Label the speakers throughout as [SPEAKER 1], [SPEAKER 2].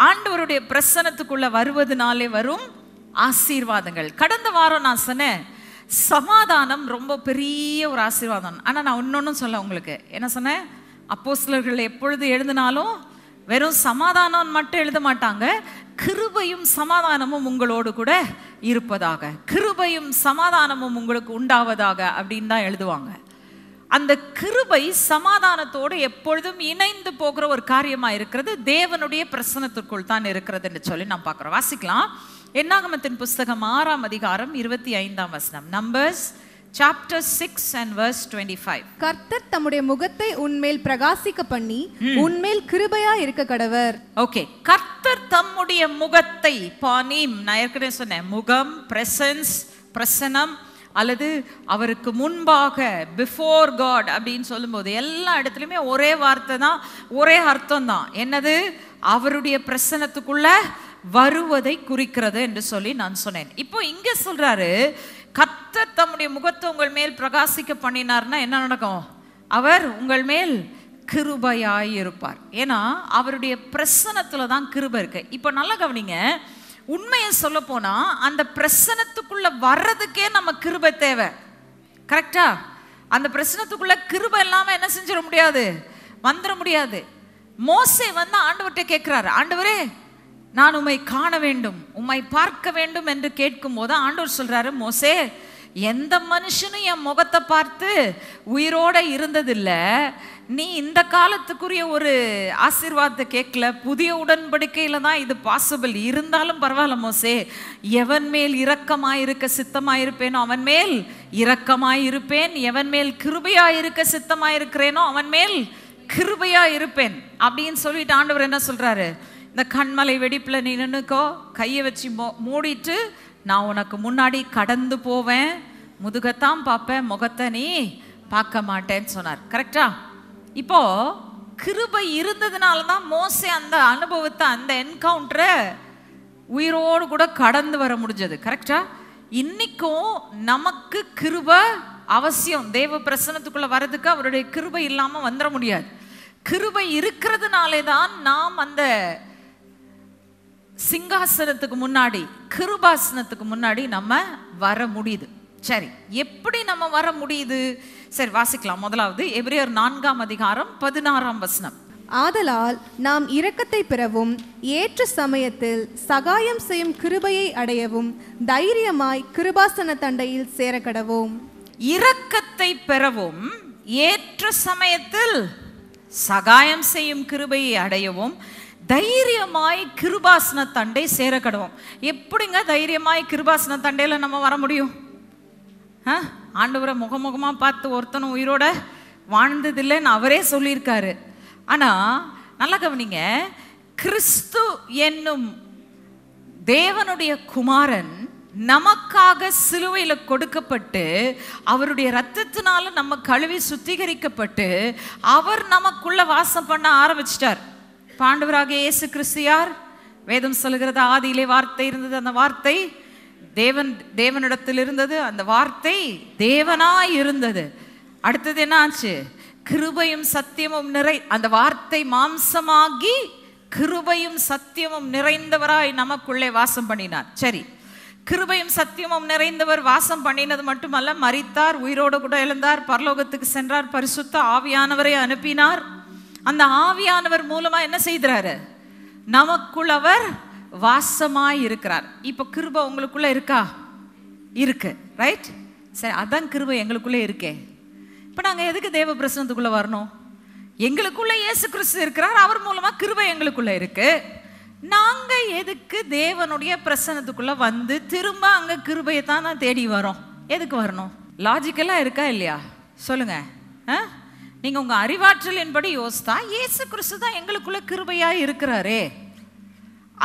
[SPEAKER 1] ஆண்டவருடைய பிரசன்னத்துக்குள்ள வருவதனாலே வரும் ஆசீர்வாதங்கள். கடந்த வாரம் நான் சொன்னேன், சமாதானம் ரொம்ப பெரிய ஒரு ஆசீர்வாதம். ஆனா நான் இன்னொன்னும் சொல்ல உங்களுக்கு என்ன சொன்னேன், அப்போஸ்தலர்கள் எப்பொழுது எழுதினாலும் வெறும் சமாதானம் மட்டும் எழுத மாட்டாங்க, கிருபையும் சமாதானமும் உங்களோடு கூட இருப்பதாக, கிருபையும் சமாதானமும் உங்களுக்கு உண்டாவதாக அப்படின்னு தான் எழுதுவாங்க. அந்த கிருபை சமாதானத்தோடு எப்பொழுதும் இணைந்து போகிற ஒரு காரியமா இருக்கிறது, தேவனுடைய பிரசன்னத்திற்குள் தான் இருக்கிறது என்று சொல்லி நாம் பார்க்கிறோம். வாசிக்கலாம், என்னாகமத்தின் புஸ்தகம் 6ஆம் அதிகாரம் 25ஆம் வசனம். Numbers chapter 6 and verse 25.
[SPEAKER 2] கர்த்தர் தம்முடைய முகத்தை உன்மேல் பிரகாசிக்க பண்ணி உன்மேல் கிருபையா இருக்க கடவர்.
[SPEAKER 1] ஓகே, கர்த்தர் தம்முடைய முகத்தை, பானீம் நான் ஏற்கனவே சொன்னேன், முகம், பிரசன்ஸ், பிரசனம், அல்லது அவருக்கு முன்பாக, பிஃபோர் காட் அப்படின்னு சொல்லும்போது எல்லா இடத்துலையுமே ஒரே வார்த்தை தான், ஒரே அர்த்தம் தான். என்னது? அவருடைய பிரசன்னத்துக்குள்ள வருவதை குறிக்கிறது என்று சொல்லி நான் சொன்னேன். இப்போ இங்க சொல்றாரு, கர்த்தர் தம்முடைய முகத்தை உங்கள் மேல் பிரகாசிக்க பண்ணினார்னா என்ன நடக்கும்? அவர் உங்கள் மேல் கிருபையாய் இருப்பார். ஏன்னா அவருடைய பிரசன்னத்துல தான் கிருபை இருக்கு. இப்போ நல்லா கவனிங்க, உண்மையை சொல்ல போனா அந்த பிரசன்னத்துக்குள்ள வர்றதுக்கே நம்ம கிருபை தேவை. கரெக்டா? அந்த பிரசன்னத்துக்குள்ள கிருபை இல்லாம என்ன செஞ்சிட முடியாது, வந்துட முடியாது. மோசே வந்து ஆண்டவர்கிட்ட கேட்கிறாரு, ஆண்டவரே நான் உம்மை காண வேண்டும், உம்மை பார்க்க வேண்டும் என்று கேட்கும் போது ஆண்டவர் சொல்றாரு, மோசே எந்த மனுஷனும் என் முகத்தை பார்த்து உயிரோட இருந்ததில்ல, நீ இந்த காலத்துக்குரிய ஒரு ஆசீர்வாதத்தை கேட்கல, புதிய உடன்படிக்கையில தான் இது பாசிபிள், இருந்தாலும் பரவாயில்ல மோசே, எவன் மேல் இரக்கமாயிருக்க சித்தமாயிருப்பேனோ அவன் மேல் இரக்கமாயிருப்பேன், எவன் மேல் கிருபையாயிருக்க சித்தமாயிருக்கிறேனோ அவன் மேல் கிருபையா இருப்பேன் அப்படின்னு சொல்லிட்டு ஆண்டவர் என்ன சொல்றாரு, இந்த கண்மலை வெடிப்புல நீ நின்னுக்கோ, கையை வச்சு மூடிட்டு நான் உனக்கு முன்னாடி கடந்து போவேன், முதுகத்தான் பார்ப்பேன், முகத்தை நீ பார்க்க மாட்டேன்னு சொன்னார். கரெக்டா? இப்போ கிருபை இருந்ததுனால தான் மோசே அந்த அனுபவத்தை, அந்த என்கவுண்டரை உயிரோடு கூட கடந்து வர முடிஞ்சது. கரெக்டா? இன்னைக்கும் நமக்கு கிருபை அவசியம். தேவ பிரசன்னத்துக்குள்ள வர்றதுக்கு அவருடைய கிருபை இல்லாம வந்துட முடியாது. கிருபை இருக்கிறதுனாலே தான் நாம் அந்த சிங்காசனத்துக்கு முன்னாடி, கிருபாசனத்துக்கு முன்னாடி நம்ம வர முடியுது. சரி, எப்படி நம்ம வர முடியுது? சரி வாசிக்கலாம். முதலாவது எபிரேயர் 4ஆம் அதிகாரம் 16ஆம் வசனம்.
[SPEAKER 2] ஆதலால் நாம் இரக்கத்தை பெறவும் ஏற்ற சமயத்தில் சகாயம் செய்யும் கிருபையை அடையவும் தைரியமாய் கிருபாசன தண்டையில் சேரக்கடவோம்.
[SPEAKER 1] இரக்கத்தை பெறவும் ஏற்ற சமயத்தில் சகாயம் செய்யும் கிருபையை அடையவும் தைரியமாய் கிருபாசன தண்டை சேரக்கடவோம். எப்படிங்க தைரியமாய் கிருபாசன தண்டையில நம்ம வர முடியும்? ஆண்டவரை முகமுகமா பார்த்து ஒருத்தனும் உயிரோட வாழ்ந்ததில்லைன்னு அவரே சொல்லியிருக்காரு. ஆனா நல்லா கவனிங்க, கிறிஸ்து என்னும் தேவனுடைய குமாரன் நமக்காக சிலுவையில கொடுக்கப்பட்டு அவருடைய இரத்தத்தினால நம்ம கழுவி சுத்திகரிக்கப்பட்டு அவர் நமக்குள்ள வாசம் பண்ண ஆரம்பிச்சிட்டார். ஆண்டவராக இயேசு கிறிஸ்து யார்? வேதம் சொல்லுகிறது, ஆதியிலே வார்த்தை இருந்தது, அந்த வார்த்தை தேவனிடத்தில் இருந்தது, அந்த வார்த்தை தேவனாய் இருந்தது. அடுத்தது என்ன ஆச்சு? கிருபையும் சத்தியமும் அந்த வார்த்தை மாம்சமாகி கிருபையும் சத்தியமும் நிறைந்தவராய் நமக்குள்ளே வாசம் பண்ணினார். சரி, கிருபையும் சத்தியமும் நிறைந்தவர் வாசம் பண்ணினது மட்டுமல்ல, மரித்தார், உயிரோடு கூட எழுந்தார், பரலோகத்துக்கு சென்றார், பரிசுத்த ஆவியானவரை அனுப்பினார். அந்த ஆவியானவர் மூலமா என்ன செய்கிறாரு? நமக்குள் அவர் வாசமாய் இருக்கிறார். இப்ப கிருபை உங்களுக்குள்ள இருக்கா? இருக்கு. ரைட்? சரி, அதான் கிருபை எங்களுக்குள்ளே இருக்கே. இப்ப நாங்க எதுக்கு தேவ பிரசன்னத்துக்குள்ள வரணும்? எங்களுக்குள்ள இயேசு கிறிஸ்து இருக்கிறார், அவர் மூலமா கிருபை எங்களுக்குள்ள இருக்கு. நாங்க எதுக்கு தேவனுடைய பிரசன்னத்துக்குள்ள வந்து திரும்ப அங்க கிருபையை தான் தேடி வரோம்? எதுக்கு வரணும்? லாஜிக்கலா இருக்கா இல்லையா? சொல்லுங்க. நீங்க உங்க அறிவாற்றலின்படி யோசித்தா இயேசு கிறிஸ்து தான் எங்களுக்குள்ள கிருபையா இருக்கிறாரே.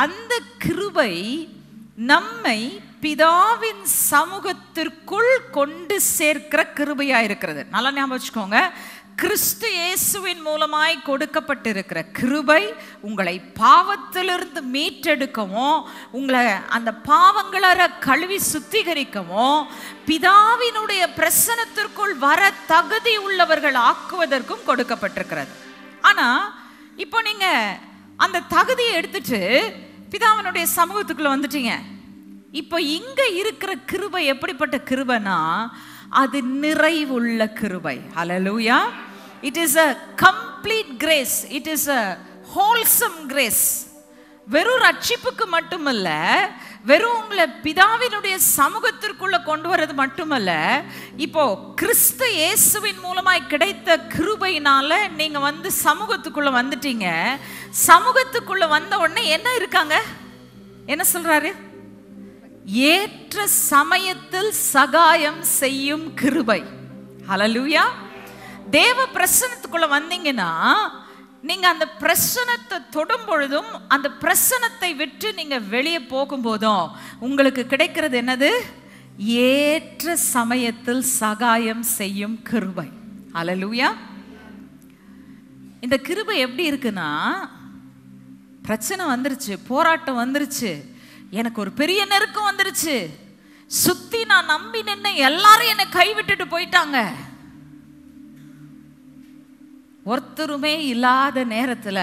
[SPEAKER 1] அந்த கிருபை நம்மை பிதாவின் சமூகத்திற்குள் கொண்டு சேர்க்கிற கிருபையா இருக்கிறது. நல்லா ஞாபகம் வச்சுக்கோங்க, கிறிஸ்து இயேசுவின் மூலமாய் கொடுக்கப்பட்டிருக்கிற கிருபை உங்களை பாவத்திலிருந்து மீட்டெடுக்கவும், உங்களை அந்த பாவங்கள கழுவி சுத்திகரிக்கவும், பிதாவினுடைய பிரசன்னத்திற்குள் வர தகுதி உள்ளவர்கள் ஆக்குவதற்கும் கொடுக்கப்பட்டிருக்கிறது. ஆனா இப்போ நீங்க அந்த தகுதியை எடுத்துட்டு பிதாவினுடைய சமூகத்துக்குள்ள வந்துட்டீங்க. இப்போ இங்க இருக்கிற கிருபை எப்படிப்பட்ட கிருபைனா, அது நிறைவுள்ள கிருபை. ஹல்லேலூயா. It is a complete grace. It is a wholesome grace. வெறும் ரட்சிப்புக்கு மட்டுமல்ல, வெறும் உங்களை பிதாவினுடைய சமூகத்திற்குள்ள கொண்டு வர்றது மட்டுமல்ல, இப்போ கிறிஸ்து இயேசுவின் மூலமாய் கிடைத்த கிருபையினால நீங்க வந்து சமூகத்துக்குள்ள வந்துட்டீங்க. சமூகத்துக்குள்ள வந்த உடனே என்ன இருக்காங்க, என்ன சொல்றாரு? ஏற்ற சமயத்தில் சகாயம் செய்யும் கிருபை. ஹல்லேலூயா. தேவ பிரசன்னத்துக்குள்ள வந்தீங்கன்னா, நீங்க அந்த பிரசன்னத்தை தொடும் பொழுதும் அந்த பிரசன்னத்தை விட்டு நீங்க வெளியே போகும்போதும் உங்களுக்கு கிடைக்கிறது என்னது? ஏற்ற சமயத்தில் சகாயம் செய்யும் கிருபை. ஹல்லேலூயா. இந்த கிருபை எப்படி இருக்குன்னா, பிரச்சனை வந்துருச்சு, போராட்டம் வந்துருச்சு, எனக்கு ஒரு பெரிய நெருக்கம் வந்துருச்சு, சுத்தி நான் நம்பி நின்ன எல்லாரும் என்னை கைவிட்டுட்டு போயிட்டாங்க, ஒருத்தருமே இல்லாத நேரத்துல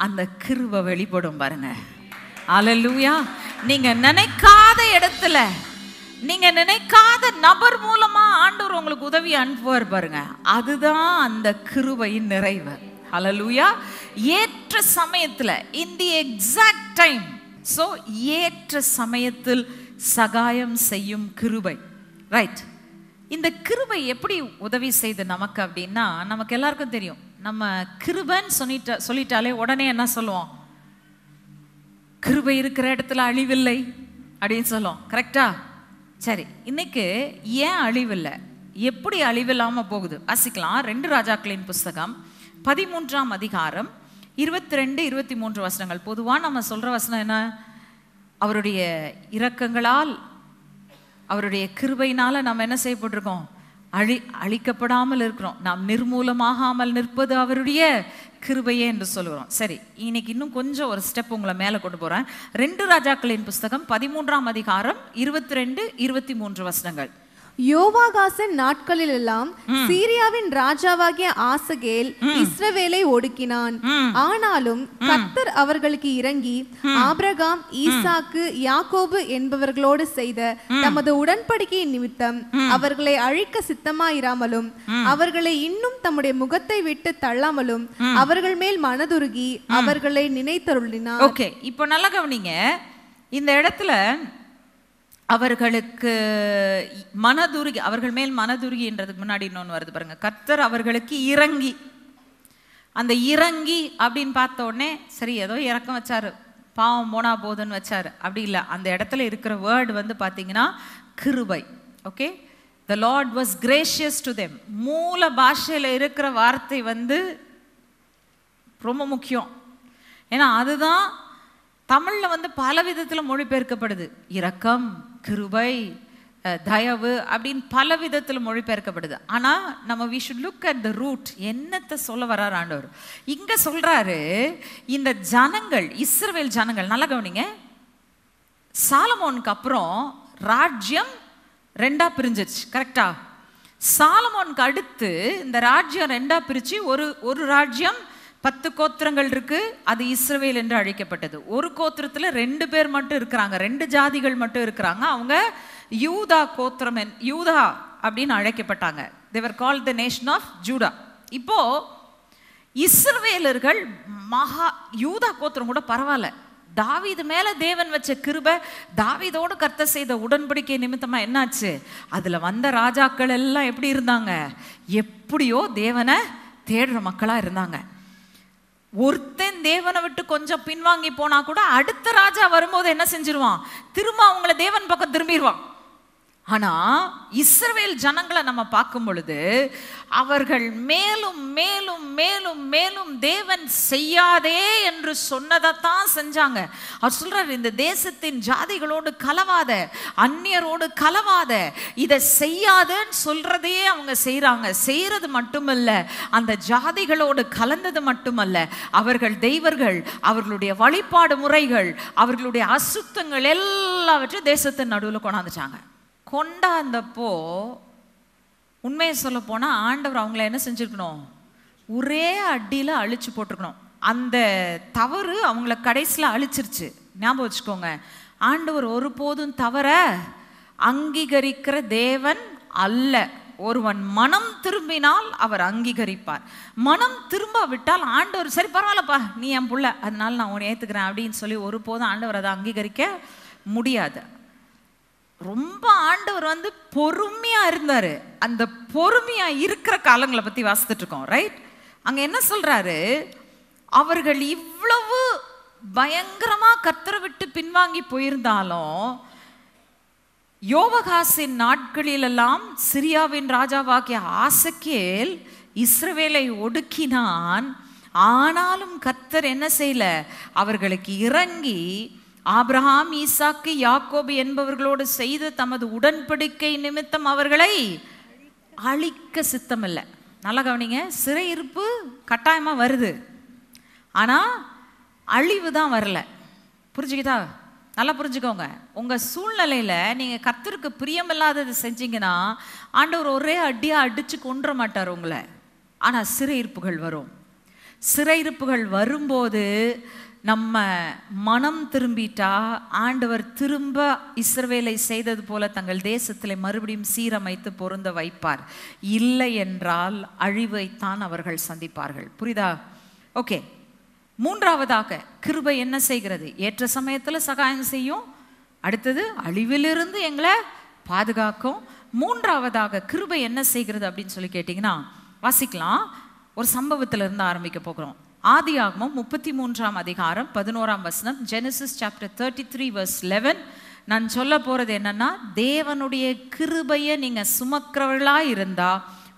[SPEAKER 1] அந்த கிருபை வெளிப்படும் பாருங்க. ஹல்லேலூயா. நீங்க நினைக்காத இடத்துல, நீங்க நினைக்காத நபர் மூலமா ஆண்டவர் உங்களுக்கு உதவி அனுப்புவார் பாருங்க. அதுதான் அந்த கிருபையின் நிறைவு. ஹல்லேலூயா. ஏற்ற சமயத்துல, இன் தி எக்ஸாக்ட் டைம். சோ ஏற்ற சமயத்தில் சகாயம் செய்யும் கிருபை. ரைட். இந்த கிருபை எப்படி உதவி செய்து நமக்கு அப்படின்னா, நமக்கு எல்லாருக்கும் தெரியும். நம்ம கிருபைன்னு சொல்லிட்டாலே உடனே என்ன சொல்லுவோம்? கிருபை இருக்கிற இடத்துல அழிவில்லை அப்படின்னு சொல்லுவோம். கரெக்டா? சரி, இன்னைக்கு ஏன் அழிவில்லை, எப்படி அழிவில்லாம போகுது வாசிக்கலாம். 2 ராஜாக்களின் புஸ்தகம் 13ஆம் அதிகாரம் 22, 23 வசனங்கள். பொதுவா நம்ம சொல்ற வசனம் என்ன? அவருடைய இரக்கங்களால், அவருடைய கிருபையினால நம்ம என்ன செய்யப்பட்டிருக்கோம்? அழிக்கப்படாமல் இருக்கிறோம். நாம் நிர்மூலமாகாமல் நிற்பது அவருடைய கிருபையே என்று சொல்லுகிறோம். சரி, இன்னைக்கு இன்னும் கொஞ்சம் ஒரு ஸ்டெப் உங்களை மேலே கொண்டு போறேன். 2 ராஜாக்களின் புஸ்தகம் 13ஆம் அதிகாரம் 22, 23 வசனங்கள்.
[SPEAKER 2] யோவாகாசின் நாட்களில் எல்லாம் சீரியாவின் ராஜாவாகிய ஆசகேல் இஸ்ரவேலை ஒடுக்கினான். ஆனாலும் கர்த்தர் அவர்களுக்கு இறங்கி ஆபிரகாம், ஈசாக்கு, யாக்கோபு என்பவர்களோடு செய்த தமது உடன்படிக்கையின் நிமித்தம் அவர்களை அழிக்க சித்தமாயிராமலும் அவர்களை இன்னும் தம்முடைய முகத்தை விட்டு தள்ளாமலும் அவர்கள் மேல் மனதுருகி அவர்களை நினைத்தருளினார்.
[SPEAKER 1] ஓகே, இப்போ நல்லா கவனிங்க. இந்த இடத்துல அவர்களுக்கு மனதுருகி, அவர்கள் மேல் மனதுருகின்றதுக்கு முன்னாடி இன்னொன்று வருது பாருங்க. கர்த்தர் அவர்களுக்கு இறங்கி. அந்த இறங்கி அப்படின்னு பார்த்த உடனே சரி ஏதோ இறக்கம் வச்சாரு, பாவம் போனா போதுன்னு வச்சாரு, அப்படி இல்லை. அந்த இடத்துல இருக்கிற வேர்டு வந்து பார்த்தீங்கன்னா கிருபை. Okay, the Lord was gracious to them. மூல பாஷையில் இருக்கிற வார்த்தை வந்து ரொம்ப முக்கியம். ஏன்னா அதுதான் தமிழ்ல வந்து பல விதத்துல மொழிபெயர்க்கப்படுது. இரக்கம், கிருபை, தயவு அப்படின்னு பல விதத்துல மொழிபெயர்க்கப்படுது. ஆனா நம்ம we should look at the root. என்னத்தை சொல்ல வர்றார் ஆண்டவர்? இங்க சொல்றாரு, இந்த ஜனங்கள், இஸ்ரவேல் ஜனங்கள், நல்லா கவனிங்க. சாலமோனுக்கு அப்புறம் ராஜ்யம் 2ஆ பிரிஞ்சிச்சு. கரெக்டா? சாலமோனுக்கு அடுத்து இந்த ராஜ்யம் 2ஆ பிரிச்சு ஒரு ராஜ்யம் 10 கோத்திரங்கள் இருக்கு, அது இஸ்ரவேல் என்று அழைக்கப்பட்டது. ஒரு கோத்திரத்துல 2 பேர் மட்டும் இருக்கிறாங்க, 2 ஜாதிகள் மட்டும் இருக்கிறாங்க. அவங்க யூதா கோத்திரம், யூதா அப்படின்னு அழைக்கப்பட்டாங்க. they were called the nation of Judah. இப்போ இஸ்ரவேலர்கள் யூதா கோத்திரம் கூட பரவாயில்ல, தாவீது மேல தேவன் வச்ச கிருபை, தாவீதோடு கர்த்தர் செய்த உடன்படிக்கை நிமித்தமா என்னாச்சு? அதுல வந்த ராஜாக்கள் எல்லாம் எப்படி இருந்தாங்க? எப்படியோ தேவனை தேடுற மக்களா இருந்தாங்க. ஒருத்தன் தேவனை விட்டு கொஞ்சம் பின்வாங்கி போனா கூட அடுத்த ராஜா வரும்போது என்ன செஞ்சிருவான்? திரும்ப அவங்கள தேவன் பக்கம் திரும்பிடுவான். ஆனா இஸ்ரவேல் ஜனங்களை நம்ம பார்க்கும் பொழுது அவர்கள் மேலும் மேலும் மேலும் மேலும் தேவன் செய்யாதே என்று சொன்னதைத்தான் செஞ்சாங்க. அவர் சொல்றாரு, இந்த தேசத்தின் ஜாதிகளோடு கலவாத, அந்நியரோடு கலவாத, இதை செய்யாதன்னு சொல்றதையே அவங்க செய்யறாங்க. செய்யறது மட்டுமல்ல, அந்த ஜாதிகளோடு கலந்தது மட்டுமல்ல, அவர்கள் தெய்வர்கள், அவர்களுடைய வழிபாடு முறைகள், அவர்களுடைய அசுத்தங்கள் எல்லாவற்றையும் தேசத்தின் நடுவில் கொண்டாந்துட்டாங்க. கொண்டாந்தப்போ உண்மையை சொல்ல போனா ஆண்டவர் அவங்கள என்ன செஞ்சிருக்கணும்? ஒரே அடியில அழிச்சு போட்டிருக்கணும். அந்த தவறு அவங்கள கடைசியில் அழிச்சிருச்சு. ஞாபகம் வச்சுக்கோங்க, ஆண்டவர் ஒருபோதும் தவற அங்கீகரிக்கிற தேவன் அல்ல. ஒருவன் மனம் திரும்பினால் அவர் அங்கீகரிப்பார். மனம் திரும்பாவிட்டால் ஆண்டவர் சரி பரவாயில்லப்பா நீ என் புள்ள அதனால நான் உன்னை ஏற்றுக்கிறேன் அப்படின்னு சொல்லி ஒருபோதும் ஆண்டவர் அதை அங்கீகரிக்க முடியாது. ரொம்ப ஆண்டவர் பொறுமையா இருந்தாரு. அந்த பொறுமையா இருக்கிற காலங்களை பத்தி வாசித்துட்டு இருக்கோம், ரைட்? அங்க என்ன சொல்றாரு, அவர்கள் இவ்வளவு பயங்கரமா கர்த்தரை விட்டு பின்வாங்கி போயிருந்தாலும் யோவகாசின் நாட்களிலெல்லாம் சிரியாவின் ராஜாவாகிய ஆசகேல் இஸ்ரவேலை ஒடுக்கினான். ஆனாலும் கர்த்தர் என்ன செய்யல, அவர்களுக்கு இறங்கி ஆபிரகாம், ஈசாக்கு, யாக்கோபு என்பவர்களோடு செய்த தமது உடன்படிக்கை நிமித்தம் அவர்களை அழிக்க சித்தமில்லை. நல்லா கவனிங்க, சிறையிருப்பு கட்டாயமா வருது, ஆனா அழிவு தான் வரல. புரிஞ்சுக்கிட்டா? நல்லா புரிஞ்சுக்கோங்க. உங்க சூழ்நிலையில நீங்க கர்த்தருக்கு பிரியமில்லாதது செஞ்சீங்கன்னா ஆண்டவர் ஒரே அடியா அடிச்சு கொன்ற மாட்டார் உங்களை. ஆனா சிறையிருப்புகள் வரும். சிறையிருப்புகள் வரும்போது நம்ம மனம் திரும்பிட்டா ஆண்டவர் திரும்ப இஸ்ரவேலை செய்தது போல தங்கள் தேசத்தில் மறுபடியும் சீரமைத்து பொருந்த வைப்பார். இல்லை என்றால் அழிவைத்தான் அவர்கள் சந்திப்பார்கள். புரியுதா? ஓகே. மூன்றாவதாக கிருபை என்ன செய்கிறது? ஏற்ற சமயத்துல சகாயம் செய்யும். அடுத்தது அழிவிலிருந்து எங்களை பாதுகாக்கும். மூன்றாவதாக கிருபை என்ன செய்கிறது அப்படின்னு சொல்லி கேட்டீங்கன்னா வாசிக்கலாம். ஒரு சம்பவத்துல இருந்து ஆரம்பிக்க போகிறோம். ஆதியாகமம் 33ஆம் அதிகாரம் 11ஆம் வசனம். Genesis chapter 33 verse 11. நான் சொல்ல போறது என்னன்னா, தேவனுடைய கிருபையை நீங்க சுமக்கிறவர்களா இருந்தா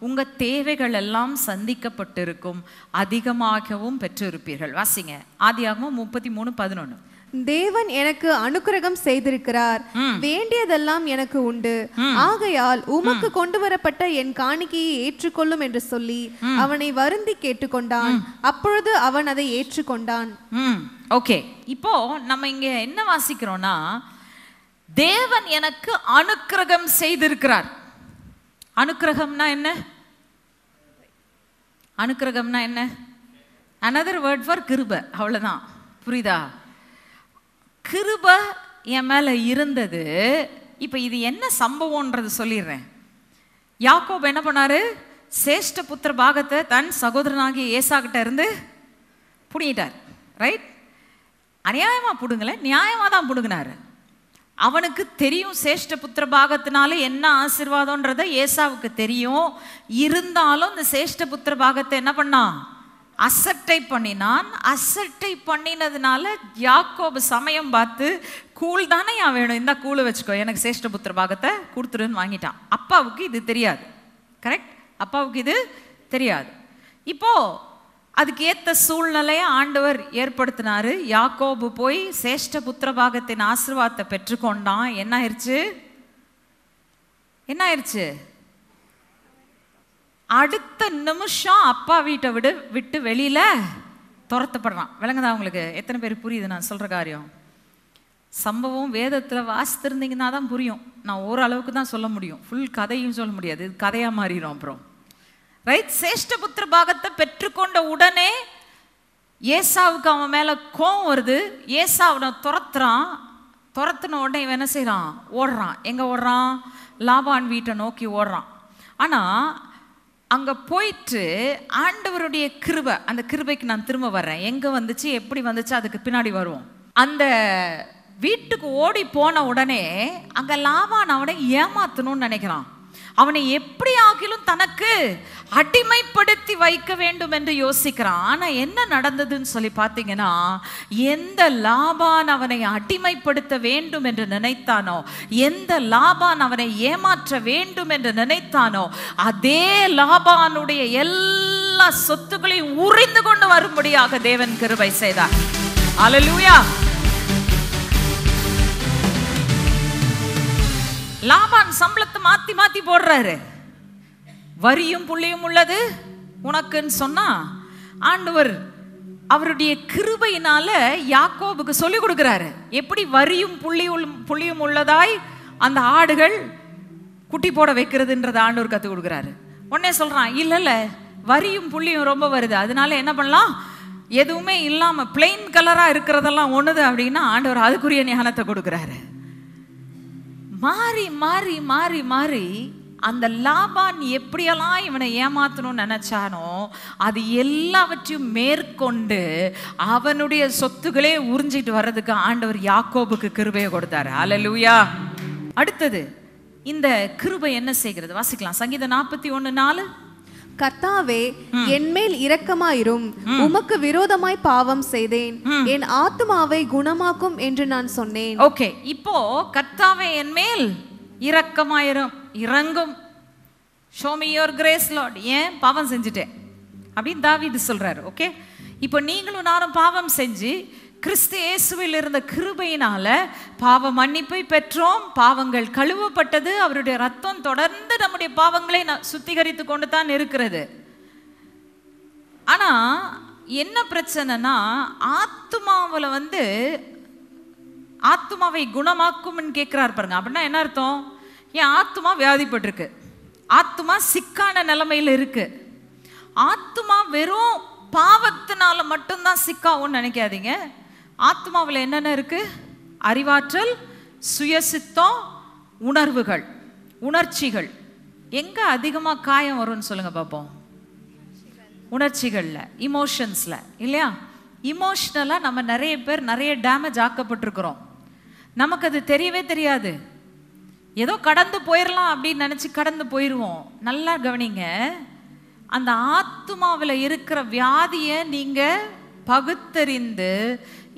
[SPEAKER 1] உங்க தேவைகள் எல்லாம் சந்திக்கப்பட்டிருக்கும், அதிகமாகவும் பெற்றிருப்பீர்கள். வாசிங்க ஆதியாகமம் 33:11.
[SPEAKER 2] தேவன் எனக்கு அனுக்கிரகம் செய்திருக்கிறார், வேண்டியதெல்லாம் எனக்கு உண்டு, ஆகையால் உமக்கு கொண்டு வரப்பட்ட என் காணிக்கையை ஏற்றுக்கொள்ளும் என்று சொல்லி அவனை வருந்தி கேட்டுக்கொண்டான். அப்பொழுது அவன் அதை ஏற்றுக்கொண்டான்.
[SPEAKER 1] ஓகே. இப்போ நம்ம இங்க என்ன வாசிக்கிறோம்னா, தேவன் எனக்கு அனுக்கிரகம் செய்திருக்கிறார். அனுக்கிரகம்னா என்ன? அனுக்கிரகம்னா என்ன? another word for கிருபை, அவ்வளவுதான். புரியுதா? கிருபை என் மேல இருந்தது. இப்ப இது என்ன சம்பவம்ன்றது சொல்லிடுறேன். யாக்கோபு என்ன பண்ணாரு? சேஷ்ட புத்திர பாகத்தை தன் சகோதரனாகிய ஏசா கிட்ட இருந்து புடிங்கிட்டார், ரைட்? அநியாயமா புடுங்கல, நியாயமா தான் புடுங்கினாரு. அவனுக்கு தெரியும் சேஷ்ட புத்திர பாகத்தினால என்ன ஆசீர்வாதம்ன்றத ஏசாவுக்கு தெரியும். இருந்தாலும் இந்த சேஷ்ட புத்திர பாகத்தை என்ன பண்ணான்? அசட்டை பண்ணினான். அசட்டை பண்ணினதுனால யாக்கோபு சமயம் பார்த்து கூழ் தானே வேணும், இந்த கூழை வச்சுக்கோ, எனக்கு சேஷ்ட புத்திர பாகத்தை கொடுத்துருன்னு வாங்கிட்டான். அப்பாவுக்கு இது தெரியாது, கரெக்ட்? அப்பாவுக்கு இது தெரியாது. இப்போ அதுக்கு ஏற்ற சூழ்நிலையை ஆண்டவர் ஏற்படுத்தினாரு. யாக்கோபு போய் சேஷ்ட புத்திர பாகத்தின் ஆசீர்வாதத்தை பெற்றுக்கொண்டான். என்ன ஆயிடுச்சு? என்ன ஆயிடுச்சு? அடுத்த நிமிஷம் அப்பா வீட்டை விட்டு வெளியில துரத்தப்படுறான். விளங்குதா உங்களுக்கு? எத்தனை பேர் புரியுது நான் சொல்ற காரியம்? சம்பவம் வேதத்துல வாசித்திருந்தீங்கன்னா தான் புரியும். நான் ஓரளவுக்கு தான் சொல்ல முடியும், ஃபுல் கதையும் சொல்ல முடியாது, இது கதையா மாறிடும் அப்புறம், ரைட்? சேஷ்ட புத்திர பாகத்தை பெற்றுக்கொண்ட உடனே ஏசாவுக்கு அவன் மேல கோவம் வருது. ஏசா அவனை துரத்துறான். துரத்துன உடனே இவன் என்ன செய்யறான்? ஓடுறான். எங்க ஓடுறான்? லாபான் வீட்டை நோக்கி ஓடுறான். ஆனா அங்க போயிட்டு ஆண்டவருடைய கிருபை, அந்த கிருபைக்கு நான் திரும்ப வர்றேன். எங்க வந்துச்சு, எப்படி வந்துச்சு, அதுக்கு பின்னாடி வருவோம். அந்த வீட்டுக்கு ஓடி போன உடனே அங்க லாபான் அவனை ஏமாத்தணும்னு நினைக்கிறான். அவனை எப்படி ஆகிலும் தனக்கு அடிமைப்படுத்தி வைக்க வேண்டும் என்று யோசிக்கிறான். ஆனா என்ன நடந்ததுன்னு சொல்லி பார்த்தீங்கன்னா, எந்த லாபான் அவனை அடிமைப்படுத்த வேண்டும் என்று நினைத்தானோ, எந்த லாபான் அவனை ஏமாற்ற வேண்டும் என்று நினைத்தானோ, அதே லாபானுடைய எல்லா சொத்துக்களையும் உரிந்து கொண்டு வரும்படியாக தேவன் கிருபை செய்தார். அல்லேலூயா. லாபான் சம்பளத்தை மாத்தி மாத்தி போடுறாரு. வரியும் புள்ளியும் உள்ளது உனக்குன்னு சொன்னா ஆண்டவர் அவருடைய கிருபையினால யாக்கோபுக்கு சொல்லி கொடுக்கிறாரு, எப்படி வரியும் புள்ளியும் உள்ளதாய் அந்த ஆடுகள் குட்டி போட வைக்கிறதுன்றத ஆண்டவர் கத்து கொடுக்குறாரு. உடனே சொல்றான், இல்ல வரியும் புள்ளியும் ரொம்ப வருது, அதனால என்ன பண்ணலாம், எதுவுமே இல்லாம பிளெயின் கலரா இருக்கிறதெல்லாம் ஒண்ணுது அப்படின்னா ஆண்டவர் அதுக்குரிய ஞானத்தை கொடுக்குறாரு. மாறி மாறி மாறி மாறி அந்த லாபான் எப்படியெல்லாம் இவனை ஏமாத்தணும்னு நினைச்சானோ அது எல்லாவற்றையும் மேற்கொண்டு அவனுடைய சொத்துக்களே உறிஞ்சிட்டு வர்றதுக்கு ஆண்டவர் யாக்கோபுக்கு கிருபையை கொடுத்தாரு. அல்லேலூயா. அடுத்தது இந்த கிருபை என்ன செய்கிறது? வாசிக்கலாம். சங்கீதம் 41:4.
[SPEAKER 2] கர்த்தாவே என்மேல் இரக்கமாயிரும், உமக்கு விரோதமாய் பாவம் செய்தேன், என் ஆத்துமாவை குணமாக்கும் என்று நான் சொன்னேன்.
[SPEAKER 1] ஓகே, இப்போ கர்த்தாவே என்மேல் இரக்கமாயிரும், இறங்கும். show me your grace lord. ஏன் பாவம் செஞ்சுட்டேன் அப்படின்னு தாவீது சொல்றாரு. ஓகே, இப்போ நீங்களும் நானும் பாவம் செஞ்சு கிறிஸ்து இயேசுவில் இருந்த கிருபையினால பாவ மன்னிப்பை பெற்றோம். பாவங்கள் கழுவப்பட்டது. அவருடைய ரத்தம் தொடர்ந்து நம்முடைய பாவங்களை சுத்திகரித்து கொண்டு தான் இருக்கிறது. ஆனா என்ன பிரச்சனைனா ஆத்துமாவில் ஆத்துமாவை குணமாக்கும்னு கேட்கிறார் பாருங்க. அப்படின்னா என்ன அர்த்தம்? என் ஆத்துமா வியாதிப்பட்டிருக்கு, ஆத்துமா சிக்கான நிலைமையில் இருக்கு. ஆத்துமா வெறும் பாவத்தினால மட்டும்தான் சிக்காவும்னு நினைக்காதீங்க. ஆத்மாவில் என்னென்ன இருக்கு? அறிவாற்றல், சுயசித்தம், உணர்வுகள், உணர்ச்சிகள். எங்க அதிகமா காயம் வரும்னு சொல்லுங்க பார்ப்போம். உணர்ச்சிகள்ல, இமோஷன்ஸ்ல இல்லையா? இமோஷனலா நம்ம நிறைய பேர் நிறைய டேமேஜ் ஆக்கப்பட்டிருக்கிறோம். நமக்கு அது தெரியவே தெரியாது. ஏதோ கடந்து போயிடலாம் அப்படின்னு நினைச்சு கடந்து போயிடுவோம். நல்லா கவனிங்க, அந்த ஆத்துமாவில் இருக்கிற வியாதியை நீங்க பகுத்தறிந்து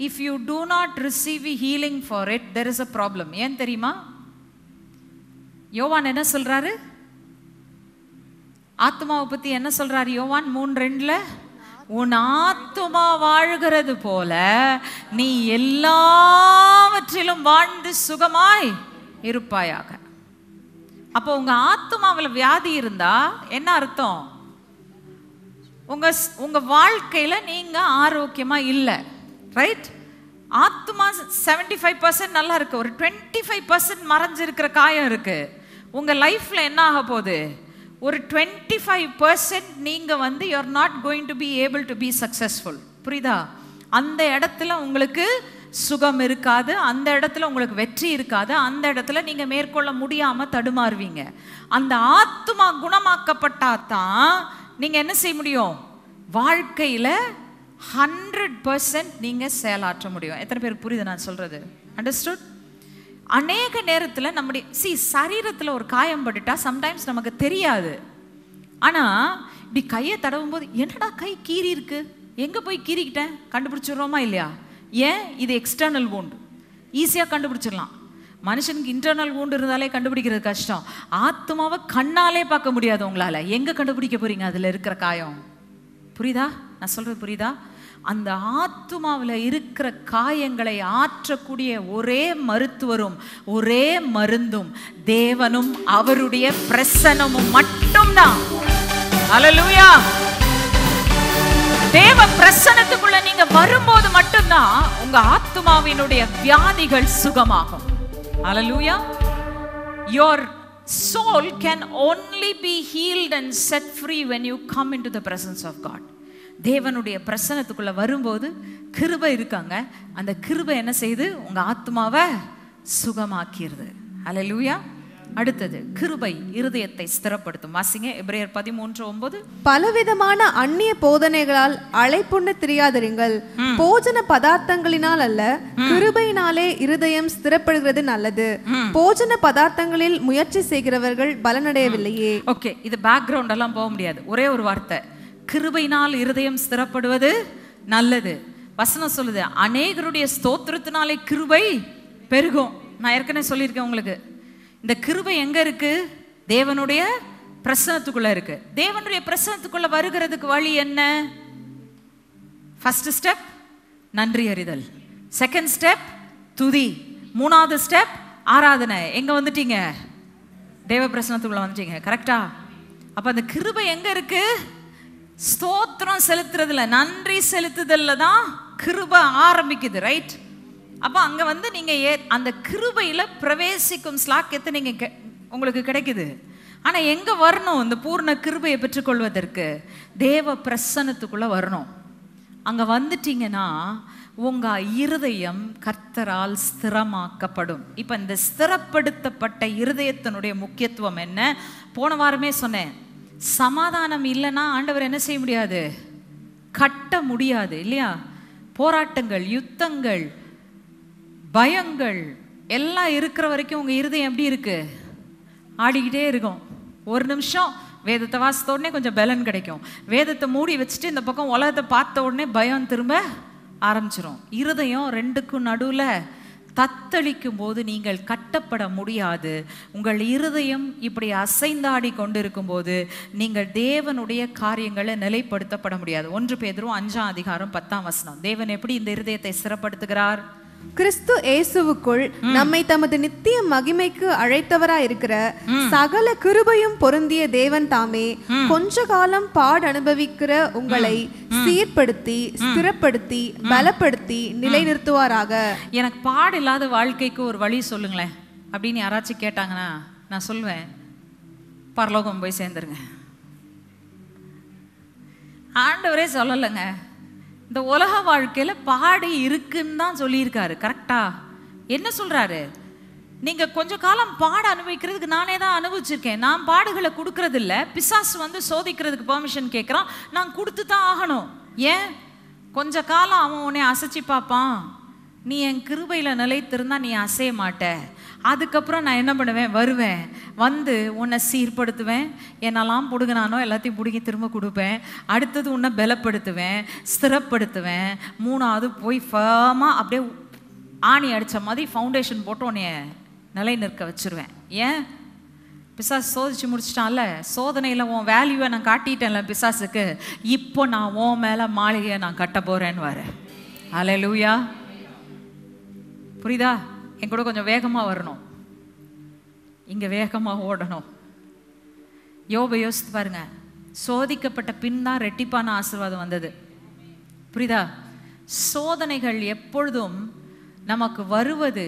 [SPEAKER 1] if you do not receive healing for it, there is a problem. ஏன் தெரியுமா? யோவான் என்ன சொல்றாரு? ஆத்துமாவை பத்தி என்ன சொல்றாரு? யோவான் 3:2, உன் ஆத்துமா வாழ்கிறது போல நீ எல்லாவற்றிலும் வாழ்ந்து சுகமாய் இருப்பாயாக. அப்போ உங்க ஆத்துமாவில் வியாதி இருந்தா என்ன அர்த்தம்? உங்க வாழ்க்கையில நீங்க ஆரோக்கியமா இல்லை. ரைட்? ஆத்துமா 75% நல்லா இருக்கு, ஒரு 25% மறைஞ்சிருக்கிற காயம் இருக்கு. உங்க லைஃப்ல என்ன ஆக போகுது? ஒரு 25% நீங்க you are not going to be able to be successful. புரியுதா? அந்த இடத்துல உங்களுக்கு சுகம் இருக்காது, அந்த இடத்துல உங்களுக்கு வெற்றி இருக்காது, அந்த இடத்துல நீங்க மேற்கொள்ள முடியாம தடுமாறுவீங்க. அந்த ஆத்துமா குணமாக்கப்பட்டா தான் நீங்க என்ன செய்ய முடியும்? வாழ்க்கையில 100% நீங்க செயலாற்ற முடியும். எத்தனை பேருக்கு புரியுது நான் சொல்றது? அண்டர்ஸ்டுட்? அநேக நேரத்தில் நம்முடைய சரீரத்தில் ஒரு காயம் பட்டுட்டா சம்டைம்ஸ் நமக்கு தெரியாது. ஆனா இப்படி கையை தடவும் போது என்னடா கை கீறி இருக்கு, எங்க போய் கீறிக்கிட்டேன் கண்டுபிடிச்சிடுறோமா இல்லையா? ஏன்? இது எக்ஸ்டர்னல் வூண்ட், ஈஸியா கண்டுபிடிச்சிடலாம். மனுஷனுக்கு இன்டர்னல் வூண்ட் இருந்தாலே கண்டுபிடிக்கிறது கஷ்டம். ஆத்மாவை கண்ணாலே பார்க்க முடியாது உங்களால. எங்க கண்டுபிடிக்க போறீங்க அதுல இருக்கிற காயம்? புரியுதா நான் சொல்றது? புரியுதா? அந்த ஆத்துமாவில் இருக்கிற காயங்களை ஆற்றக்கூடிய ஒரே மருத்துவரும் ஒரே மருந்தும் தேவனும் அவருடைய பிரசன்னமும் மட்டும்தான். அல்லேலூயா. தேவ பிரசன்னத்துக்குள்ள நீங்க வரும்போது மட்டும்தான் உங்க ஆத்துமாவினுடைய வியாதிகள் சுகமாகும். அல்லேலூயா. Your soul can only be healed and set free when you come into the presence of God. தேவனுடைய பிரசன்னத்துக்குள்ள வரும்போது கிருபை இருக்காங்க. அந்த கிருபை என்ன செய்யுது? உங்க ஆத்மாவை சுகமாக்கிடுது. அல்லேலூயா. அடுத்தது கிருபை இருதயத்தை ஸ்திரப்படுத்தும். வாசிங்க எபிரேயர் 13:9.
[SPEAKER 2] பலவிதமான அந்நிய போதனைகளால் அழைப்புண்ண தெரியாதிருங்கள், போஜன பதார்த்தங்களினால் அல்ல, கிருபையினாலே இருதயம் ஸ்திரப்படுகிறது நல்லது. போஜன பதார்த்தங்களில் முயற்சி செய்கிறவர்கள் பலனடையவில்லையே.
[SPEAKER 1] ஓகே, இது பேக்ரவுண்ட் எல்லாம் போக முடியாது. ஒரே ஒரு வார்த்தை, கிருபையினால் இருதயம் ஸ்திரப்படுவது நல்லது. வசனம் சொல்லுது, அநேகருடைய ஸ்தோத்திரத்தினாலே கிருபை பெருகும். நான் ஏற்கனவே சொல்லியிருக்கேன் உங்களுக்கு. இந்த கிருபை எங்க இருக்கு? தேவனுடைய பிரசன்னத்துக்குள்ள இருக்கு. தேவனுடைய பிரசன்னத்துக்குள்ள வருகிறதுக்கு வழி என்ன? ஃபர்ஸ்ட் ஸ்டெப் நன்றி அறிதல், செகண்ட் ஸ்டெப் துதி, மூணாவது ஸ்டெப் ஆராதனை. எங்க வந்துட்டீங்க? தேவ பிரசன்னத்துக்குள்ள வந்துட்டீங்க. கரெக்டா? அப்ப அந்த கிருபை எங்க இருக்கு? ஸ்தோத்திரம் செலுத்துறதுல, நன்றி செலுத்துதல்ல தான் கிருபை ஆரம்பிக்குது. ரைட்? அப்ப அங்க நீங்க அந்த கிருபையில பிரவேசிக்கும் ஸ்லாக்கியத்தை நீங்க உங்களுக்கு கிடைக்குது. ஆனா எங்க வரணும்? இந்த பூர்ண கிருபையை பெற்றுக்கொள்வதற்கு தேவ பிரசன்னத்துக்குள்ள வரணும். அங்க வந்துட்டீங்கன்னா உங்க இருதயம் கர்த்தரால் ஸ்திரமாக்கப்படும். இப்ப இந்த ஸ்திரப்படுத்தப்பட்ட இருதயத்தினுடைய முக்கியத்துவம் என்ன? போன வாரமே சொன்னேன், சமாதானம் இல்லைன்னா ஆண்டவர் என்ன செய்ய முடியாது? கட்ட முடியாது இல்லையா? போராட்டங்கள், யுத்தங்கள், பயங்கள் எல்லாம் இருக்கிற வரைக்கும் உங்க இருதயம் எப்படி இருக்கு? ஆடிக்கிட்டே இருக்கும். ஒரு நிமிஷம் வேதத்தை வாசித்த உடனே கொஞ்சம் பலன் கிடைக்கும். வேதத்தை மூடி வச்சுட்டு இந்த பக்கம் உலகத்தை பார்த்த உடனே பயம் திரும்ப ஆரம்பிச்சிடும். இருதயம் ரெண்டுக்கும் நடுவில் தத்தளிக்கும் போது நீங்கள் கட்டப்பட முடியாது. உங்கள் இருதயம் இப்படி அசைந்தாடி கொண்டிருக்கும் போது நீங்கள் தேவனுடைய காரியங்களை நிலைப்படுத்தப்பட முடியாது. 1 பேதுரு 5:10 தேவன் எப்படி இந்த இருதயத்தை ஸ்திரப்படுத்துகிறார்?
[SPEAKER 2] கிறிஸ்து இயேசுவுக்குள் நம்மை தமது நித்திய மகிமைக்கு அழைத்தவராய் இருக்கிற சகல கிருபையும் பொருந்திய தேவன் தாமே கொஞ்ச காலம் பாடு அனுபவிக்கிற உங்களை சீர்படுத்தி ஸ்திரப்படுத்தி பலப்படுத்தி நிலைநிறுத்துவாராக.
[SPEAKER 1] எனக்கு பாடு இல்லாத வாழ்க்கைக்கு ஒரு வழி சொல்லுங்களேன் அப்படின்னு யாராச்சும் கேட்டாங்கன்னா நான் சொல்வேன், பரலோகம் போய் சேர்ந்துருங்க. ஆண்டவரே சொல்லலைங்க, இந்த உலக வாழ்க்கையில பாடு இருக்குன்னு தான் சொல்லியிருக்காரு. கரெக்டா? என்ன சொல்றாரு? நீங்க கொஞ்ச காலம் பாடு அனுபவிக்கிறதுக்கு நானே தான் அனுபவிச்சிருக்கேன். நான் பாடுகளை கொடுக்கறது இல்லை. பிசாசு வந்து சோதிக்கிறதுக்கு பெர்மிஷன் கேட்குறான், நான் கொடுத்து தான் ஆகணும். ஏன்? கொஞ்ச காலம் அவன் உன்னை அசைச்சு பார்ப்பான். நீ என் கிருபையில நிலைத்திருந்தா நீ அசைய மாட்ட. அதுக்கப்புறம் நான் என்ன பண்ணுவேன்? வருவேன், வந்து உன்னை சீர்படுத்துவேன். என்னெல்லாம் பிடுங்கினானோ எல்லாத்தையும் பிடுங்கி திரும்ப கொடுப்பேன். அடுத்தது உன்னை பலப்படுத்துவேன், ஸ்திரப்படுத்துவேன். 3வது போய் ஃபர்மாக அப்படியே ஆணி அடித்த மாதிரி ஃபவுண்டேஷன் போட்டு உன்னைய நிலை நிற்க வச்சுருவேன். ஏன்? பிசாசு சோதிச்சு முடிச்சிட்டான்ல, சோதனையில் உன் வேல்யூவை நான் காட்டிட்டேன்ல பிசாசுக்கு, இப்போ நான் உன் மேலே மாளிகையை நான் கட்ட போகிறேன்னு வரேன். அல்லேலூயா. புரியுதா? என் கூட கொஞ்சம் வேகமாக வரணும், இங்கே வேகமாக ஓடணும். யோபை யோசித்து பாருங்க, சோதிக்கப்பட்ட பின் தான் ரெட்டிப்பான ஆசீர்வாதம் வந்தது. புரியுதா? சோதனைகள் எப்பொழுதும் நமக்கு வருவது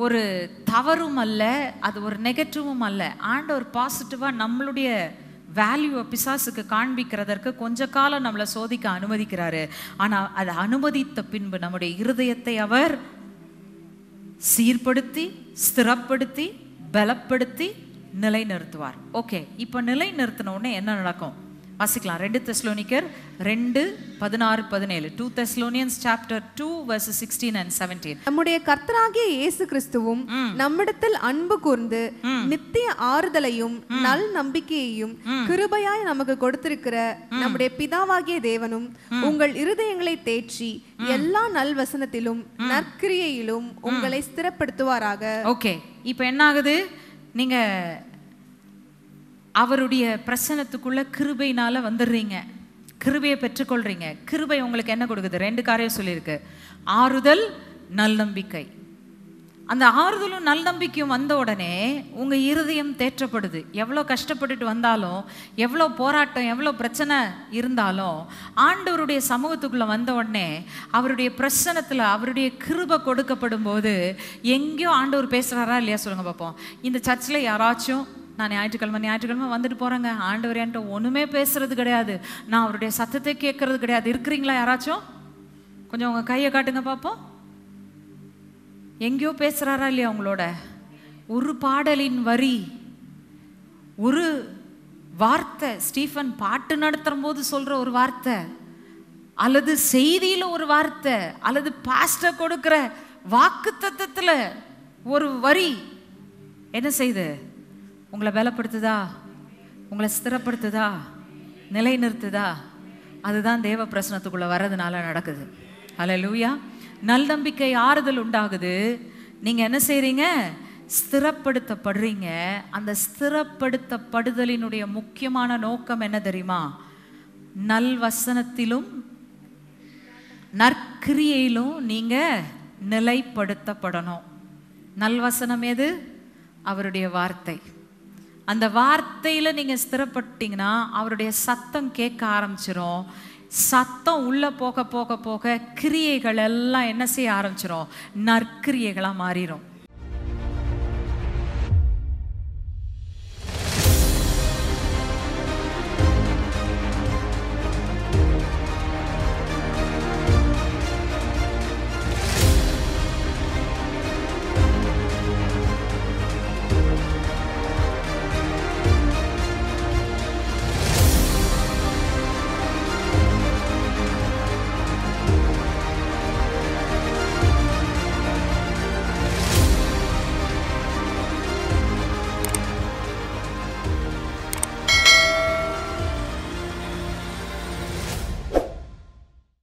[SPEAKER 1] ஒரு தவறும் அல்ல, அது ஒரு நெகட்டிவும் அல்ல. ஆண்டவர் பாசிட்டிவாக நம்மளுடைய வேல்யூவை பிசாசுக்கு காண்பிக்கிறதற்கு கொஞ்ச காலம் நம்மளை சோதிக்க அனுமதிக்கிறாரு. ஆனால் அதை அனுமதித்த பின்பு நம்முடைய இருதயத்தை அவர் சீர்படுத்தி ஸ்திரப்படுத்தி பலப்படுத்தி நிலைநிறுத்துவார். ஓகே, இப்போ நிலைநிறுத்தின உடனே என்ன நடக்கும்? வாசிக்கலாம். 2 தெசலோனிக்கர் 2:16-17. 2 Thessalonians chapter 2 verses 16 and 17.
[SPEAKER 2] நம்முடைய கர்த்தராகிய இயேசு கிறிஸ்துவும் நம்மிடத்தில் அன்பு கூர்ந்து நித்திய ஆறுதலையும் நல் நம்பிக்கையையும் கிருபையாய் நமக்கு கொடுத்திருக்கிற நம்முடைய பிதாவாகிய தேவனும் உங்கள் இருதயங்களை தேற்றி எல்லா நல்வசனத்திலும் நற்கிரியையிலும் உங்களை ஸ்திரப்படுத்துவாராக.
[SPEAKER 1] ஓகே, இப்போ என்ன ஆகுது? நீங்க அவருடைய பிரசன்னத்துக்குள்ள கிருபையினால வந்துடுறீங்க, கிருபையை பெற்றுக்கொள்றீங்க. கிருபை உங்களுக்கு என்ன கொடுக்குது? 2 காரியம் சொல்லியிருக்கு. ஆறுதல், நல்நம்பிக்கை. அந்த ஆறுதலும் நல்நம்பிக்கையும் வந்த உடனே உங்க இருதயம் தேற்றப்படுது. எவ்வளோ கஷ்டப்பட்டுட்டு வந்தாலும், எவ்வளோ போராட்டம், எவ்வளோ பிரச்சனை இருந்தாலும், ஆண்டவருடைய சமூகத்துக்குள்ள வந்த உடனே அவருடைய பிரசன்னத்துல அவருடைய கிருபை கொடுக்கப்படும் போது எங்கேயோ ஆண்டவர் பேசுறாரா இல்லையா? சொல்லுங்க பார்ப்போம். இந்த சர்ச்சில் யாராச்சும் நான் ஞாயிற்றுக்கிழமை வந்துட்டு போகிறேங்க, ஆண்டவர் என்கிட்ட ஒன்றுமே பேசுறது கிடையாது, நான் அவருடைய சத்தத்தை கேட்கறது கிடையாது, இருக்கிறீங்களா யாராச்சும்? கொஞ்சம் உங்கள் கையை காட்டுங்க பார்ப்போம். எங்கேயோ பேசுகிறாரா இல்லையா உங்களோட? ஒரு பாடலின் வரி, ஒரு வார்த்தை, ஸ்டீஃபன் பாட்டு நடத்தும் போது சொல்கிற ஒரு வார்த்தை, அல்லது செய்தியில் ஒரு வார்த்தை, அல்லது பாஸ்டர் கொடுக்குற வாக்கு தத்தத்தில் ஒரு வரி என்ன செய்யுது? உங்களை பலப்படுத்துதா? உங்களை ஸ்திரப்படுத்துதா? நிலைநிறுத்துதா? அதுதான் தேவ பிரசனத்துக்குள்ள வர்றதுனால நடக்குது. அல்லேலூயா. நல்நம்பிக்கை, ஆறுதல் உண்டாகுது. நீங்க என்ன செய்றீங்க? ஸ்திரப்படுத்தப்படுறீங்க. அந்த ஸ்திரப்படுத்தப்படுதலினுடைய முக்கியமான நோக்கம் என்ன தெரியுமா? நல்வசனத்திலும் நற்கிரியையிலும் நீங்க நிலைப்படுத்தப்படணும். நல்வசனம் எது? அவருடைய வார்த்தை. அந்த வார்த்தையில நீங்க ஸ்திரப்பட்டீங்கன்னா அவருடைய சத்தம் கேட்க ஆரம்பிச்சிரும். சத்தம் உள்ள போக போக போக கிரியைகள் எல்லாம் என்ன செய்ய ஆரம்பிச்சிரும்? நற்கிரியைகளா மாறிடும்.